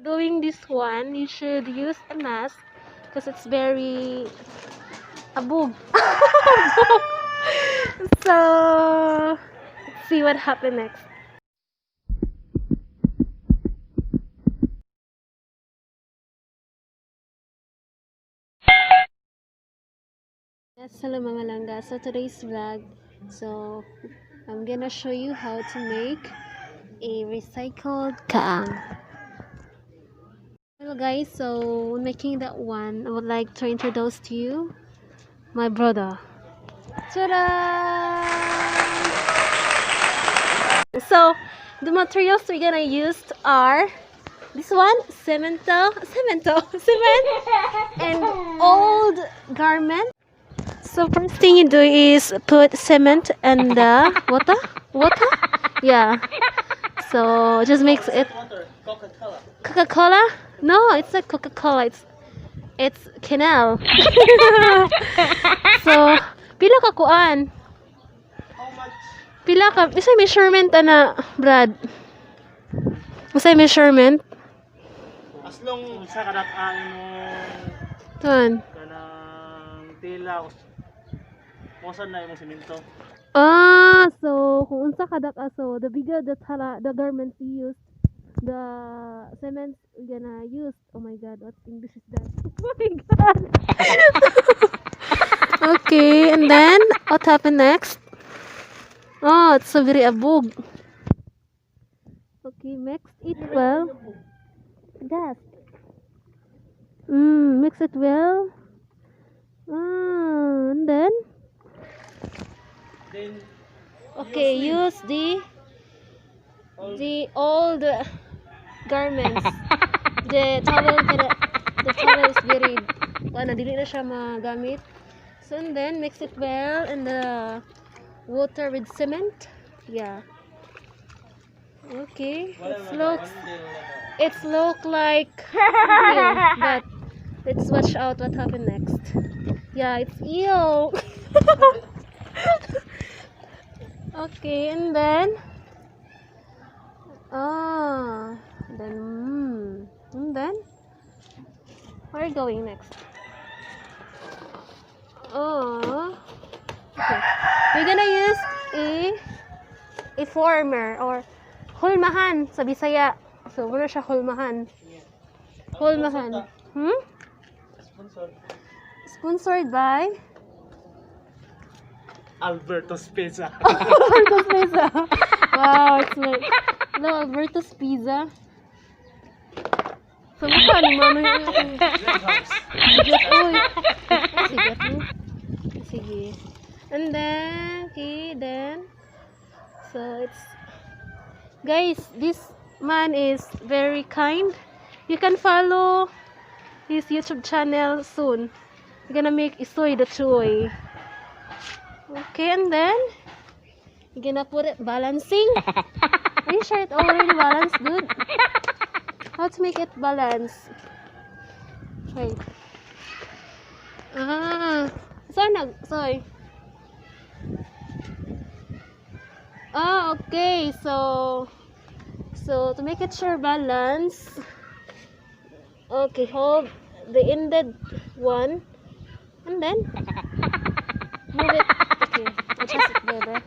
Doing this one, you should use a mask because it's very abog. So, let's see what happened next. Yes, hello mga langga. So today's vlog, so I'm gonna show you how to make a recycled kaang. Hello guys, so when making that one, I would like to introduce to you my brother. Ta-da! So the materials we're gonna use are this one, cement, and old garment. So first thing you do is put cement and water. Yeah. So just mix it. Coca-Cola. Coca-Cola? No, it's not Coca-Cola. It's canal. So pila ka kuan? How much? Pila ka? Isa measurement ana, Brad. Isa measurement. As long sa kadapaan mo Tuan. kanang tila kusan na imong semento. Ah, so kung unsa ka dak so the bigger the garments you use, the cement you're gonna use. Oh my god, what English is that? Oh my god. Okay, and then what happened next? Oh, it's so very abog. Okay, mix it well. That. Mix it well. And then Then okay, use the old garments. The towel is very dili na siya magamit. So and then mix it well in the water with cement. Yeah. Okay. It looks like ew, but let's watch out what happened next. Yeah, it's ew. Okay, and then where are you going next? Okay. We're gonna use a former or hulmahan sa Bisaya. So, muna siya hulmahan. Hulmahan. sponsor Sponsored by Alberto's Pizza. Alberto's Pizza. Wow, it's like no Alberto's Pizza. So, mukha ni mano yung sige, uy. Sige, sige. And then, okay, then so it's guys, this man is very kind. You can follow his YouTube channel soon. We're gonna make isoy the choy. Okay, and then you're gonna put it balancing. Are you sure it already balanced good? How to make it balance? Wait. Sorry. Okay. So to make it sure balance. Okay, hold the ended one and then move it. Okay, adjust it better.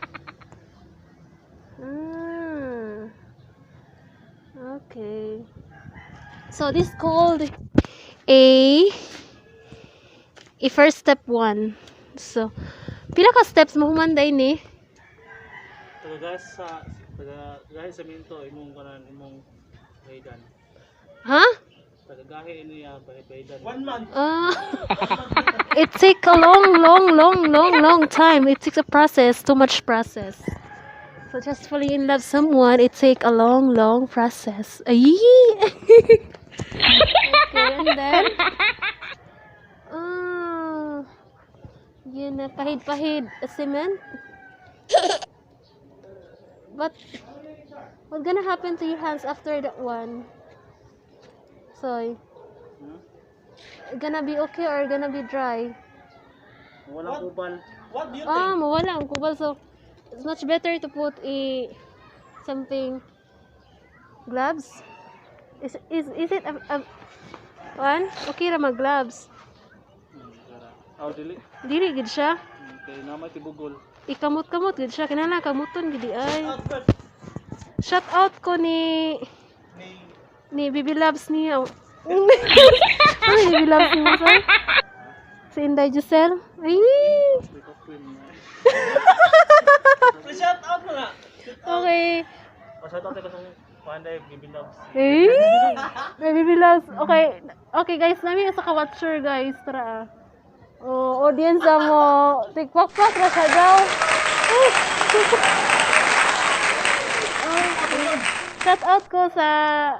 Okay. So this called a first step 1. So pila ka steps mo humanday ni? Tagagahe sa minto imong kanan imong baydan. Ha? Tagagahe niya baydan. 1 month. It takes a long time. It takes a process, too much process. So just falling in love someone, it takes a long process. Ay! Okay, and then yun na pahid cement. But what's gonna happen to your hands after that one? So gonna be okay or gonna be dry? Walang kubal. What do you Mawala ang kubal. So it's much better to put something gloves. Is it a one? Okay ra mag gloves. Kara. Aw dili. Dili gid siya. Kay naman tibugol. Ikamot-kamot gid siya kinahanglan kamuton gid ay. Shout out ko ni Baby Loves niya. Ano ni Baby Loves niya sa? Si Inday Giselle. Ay. Shout out mo na. Okay. Shout out ka sa Panday Baby Loves. Eh. Baby Loves. Okay. Okay guys, nami sa ka-watcher guys. Tara. Oh, audience mo. Tikpak-pak na siya daw. Shout out ko sa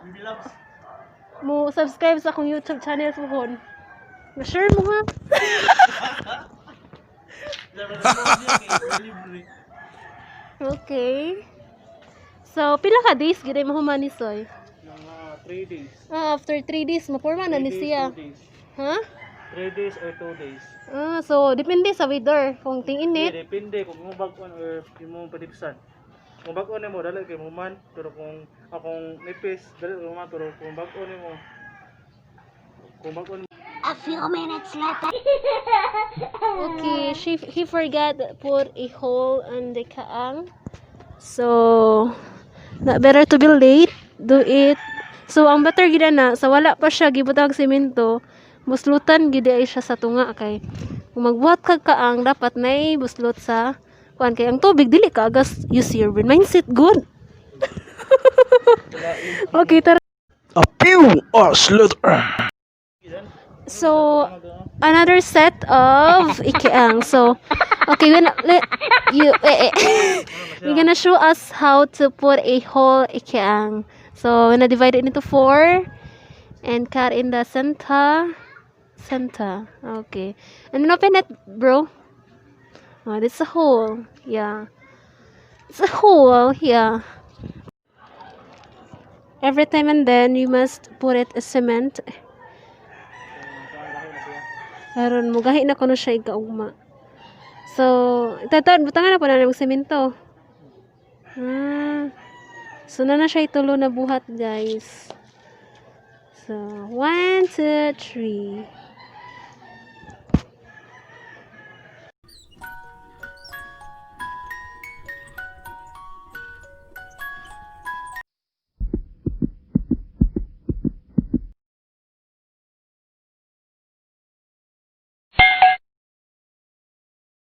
Baby Loves. mo subscribe sa akong YouTube channel sa phone. Ma-share mo ha. Okay. So, pila ka days gid mo humani soy? Mga 3 days. After 3 days maporma na ni 3 days, siya. 2 days. Ha? 3 days or 2 days. So depende sa weather kung ting init. Depende kung mo bag-on or imong padipsan. Kung bag-on mo dali kay mo man, pero kung akong nipis dali mo man, pero kung bag-on mo A few minutes later. Okay, he forgot to put a hole on the kaang. So, not better to be late. Do it. So, ang better gida na, sa wala pa siya gibutang semento, buslutan gida ay siya sa tunga kay. Kung magbuhat kag kaang, dapat nay buslot sa kuan kay ang tubig dili ka agas use your brain mindset good. Okay, tara. A few hours later. So, another set of ikiang. So, okay, we're gonna show us how to put a whole ikiang. So, we're gonna divide it into 4 and cut in the center. Okay. And then open it, bro. Oh, it's a hole. Yeah. It's a hole. Yeah. Every time and then, you must put it a cement. Karon mo gahi na kuno siya igaugma. So, butangan na po na ng semento. So na siya itulo na buhat, guys. So, 1 2 3.